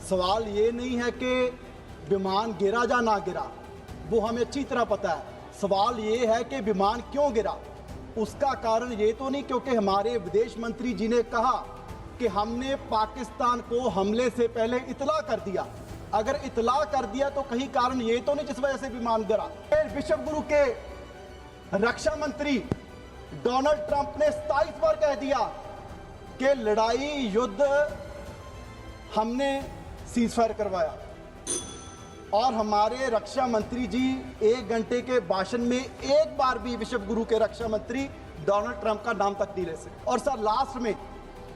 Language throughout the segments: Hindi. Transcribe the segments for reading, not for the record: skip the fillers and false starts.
सवाल ये नहीं है कि विमान गिरा या ना गिरा, वो हमें अच्छी तरह पता है। सवाल ये है कि विमान क्यों गिरा। उसका कारण ये तो नहीं क्योंकि हमारे विदेश मंत्री जी ने कहा कि हमने पाकिस्तान को हमले से पहले इतला कर दिया। अगर इतला कर दिया तो कहीं कारण ये तो नहीं जिस वजह से विमान गिरा। विश्व गुरु के रक्षा मंत्री डोनाल्ड ट्रंप ने 27 बार कह दिया कि लड़ाई युद्ध हमने सीजफायर करवाया, और हमारे रक्षा मंत्री जी 1 घंटे के भाषण में एक बार भी विश्व गुरु के रक्षा मंत्री डोनाल्ड ट्रंप का नाम तक नहीं ले सके। और सर लास्ट में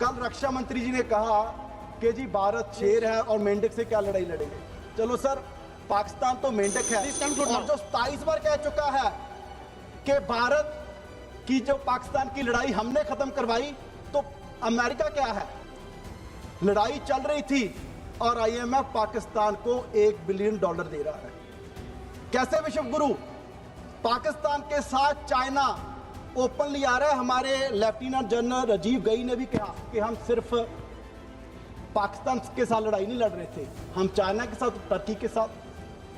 कल रक्षा मंत्री जी ने कहा कि जी भारत शेर है और मेंढक से क्या लड़ाई लड़ेंगे। चलो सर, पाकिस्तान तो मेंढक है, और जो 27 बार कह चुका है कि भारत की जो पाकिस्तान की लड़ाई हमने खत्म करवाई, तो अमेरिका क्या है। लड़ाई चल रही थी और आईएमएफ पाकिस्तान को $1 बिलियन दे रहा है। कैसे विश्व गुरु? पाकिस्तान के साथ चाइना ओपनली आ रहा है। हमारे लेफ्टिनेंट जनरल राजीव गई ने भी कहा कि हम सिर्फ पाकिस्तान के साथ लड़ाई नहीं लड़ रहे थे, हम चाइना के साथ, टर्की के साथ,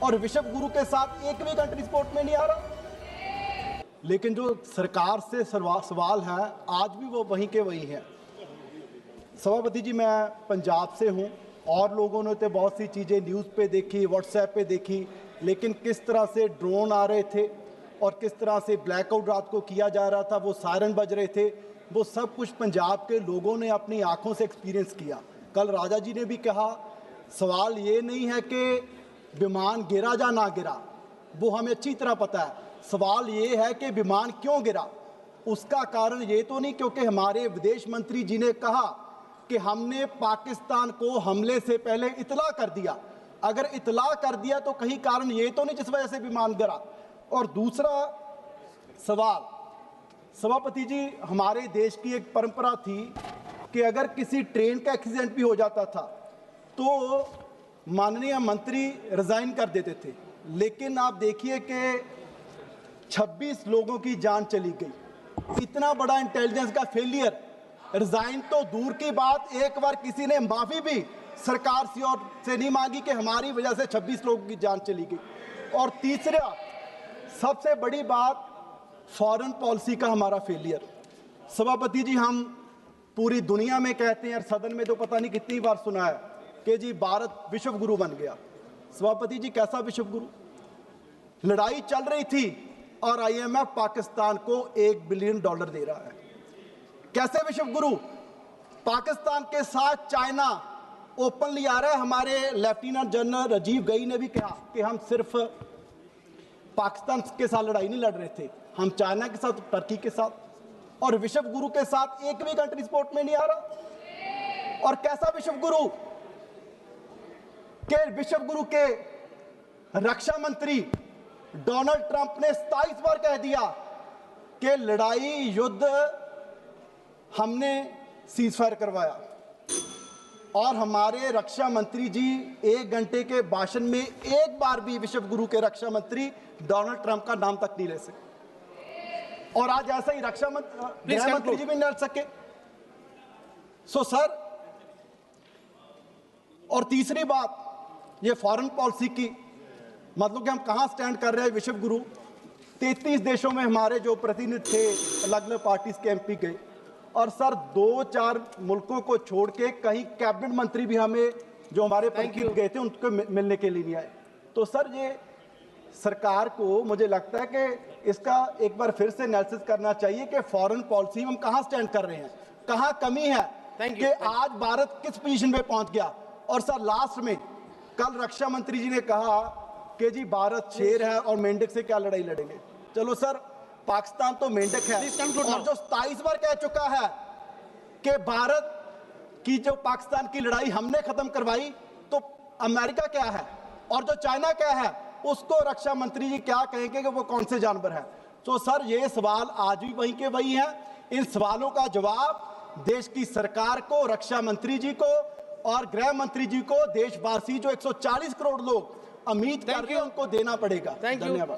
और विश्व गुरु के साथ एक भी कंट्री स्पोर्ट में नहीं आ रहा। लेकिन जो सरकार से सवाल है आज भी वो वहीं के वहीं है। सभापति जी, मैं पंजाब से हूँ और लोगों ने तो बहुत सी चीज़ें न्यूज़ पे देखी, व्हाट्सएप पे देखी, लेकिन किस तरह से ड्रोन आ रहे थे और किस तरह से ब्लैकआउट रात को किया जा रहा था, वो सायरन बज रहे थे, वो सब कुछ पंजाब के लोगों ने अपनी आंखों से एक्सपीरियंस किया। कल राजा जी ने भी कहा, सवाल ये नहीं है कि विमान गिरा या ना गिरा, वो हमें अच्छी तरह पता है। सवाल ये है कि विमान क्यों गिरा। उसका कारण ये तो नहीं क्योंकि हमारे विदेश मंत्री जी ने कहा कि हमने पाकिस्तान को हमले से पहले इतला कर दिया। अगर इतला कर दिया तो कहीं कारण ये तो नहीं जिस वजह से विमान गिरा। और दूसरा सवाल, सभापति जी, हमारे देश की एक परंपरा थी कि अगर किसी ट्रेन का एक्सीडेंट भी हो जाता था तो माननीय मंत्री रिजाइन कर देते थे, लेकिन आप देखिए कि 26 लोगों की जान चली गई। इतना बड़ा इंटेलिजेंस का फेलियर, रिजाइन तो दूर की बात, एक बार किसी ने माफी भी सरकार से नहीं मांगी कि हमारी वजह से 26 लोगों की जान चली गई। और तीसरा सबसे बड़ी बात, फॉरेन पॉलिसी का हमारा फेलियर। सभापति जी, हम पूरी दुनिया में कहते हैं, और सदन में तो पता नहीं कितनी बार सुना है कि जी भारत विश्व गुरु बन गया। सभापति जी, कैसा विश्व गुरु? लड़ाई चल रही थी और आईएमएफ पाकिस्तान को $1 बिलियन दे रहा है। कैसे विश्व गुरु? पाकिस्तान के साथ चाइना ओपनली आ रहा है। हमारे लेफ्टिनेंट जनरल राजीव गई ने भी कहा कि हम सिर्फ पाकिस्तान के साथ लड़ाई नहीं लड़ रहे थे, हम चाइना के साथ, टर्की के साथ, और विश्व गुरु के साथ एक भी कंट्री स्पोर्ट में नहीं आ रहा। और कैसा विश्व गुरु के विश्व गुरु के रक्षा मंत्री डोनाल्ड ट्रंप ने 27 बार कह दिया कि लड़ाई युद्ध हमने सीजफायर करवाया, और हमारे रक्षा मंत्री जी 1 घंटे के भाषण में एक बार भी विश्व गुरु के रक्षा मंत्री डोनाल्ड ट्रंप का नाम तक नहीं ले सके। और आज ऐसा ही गृह मंत्री जी भी नहीं लड़ सके। सो सर, और तीसरी बात, ये फॉरेन पॉलिसी की, मतलब कि हम कहां स्टैंड कर रहे हैं विश्व गुरु। 33 देशों में हमारे जो प्रतिनिधि थे, अलग अलग पार्टीज के एमपी गए, और सर 2-4 मुल्कों को छोड़ के कहीं कैबिनेट मंत्री भी हमें जो हमारे प्रतिनिधि गए थे उनको मिलने के लिए नहीं आए। तो सर, ये सरकार को मुझे लगता है कि इसका एक बार फिर से एनालिसिस करना चाहिए कि फॉरेन पॉलिसी में हम कहां स्टैंड कर रहे हैं, कहां कमी है कि आज भारत किस पोजीशन पे पहुंच गया। और सर लास्ट में कल रक्षा मंत्री जी ने कहा कि जी भारत शेर है और मेंढक से क्या लड़ाई लड़ेंगे। चलो सर, पाकिस्तान तो मेंढक है, और जो 27 बार कह चुका है कि भारत की जो पाकिस्तान की लड़ाई हमने खत्म करवाई, तो अमेरिका क्या है और जो चाइना क्या है, उसको रक्षा मंत्री जी क्या कहेंगे कि वो कौन से जानवर है। तो सर, ये सवाल आज भी वहीं के वहीं हैं। इन सवालों का जवाब देश की सरकार को, रक्षा मंत्री जी को और गृह मंत्री जी को, देशवासी जो 140 करोड़ लोग उम्मीद कर रहे हैं, उनको देना पड़ेगा। धन्यवाद।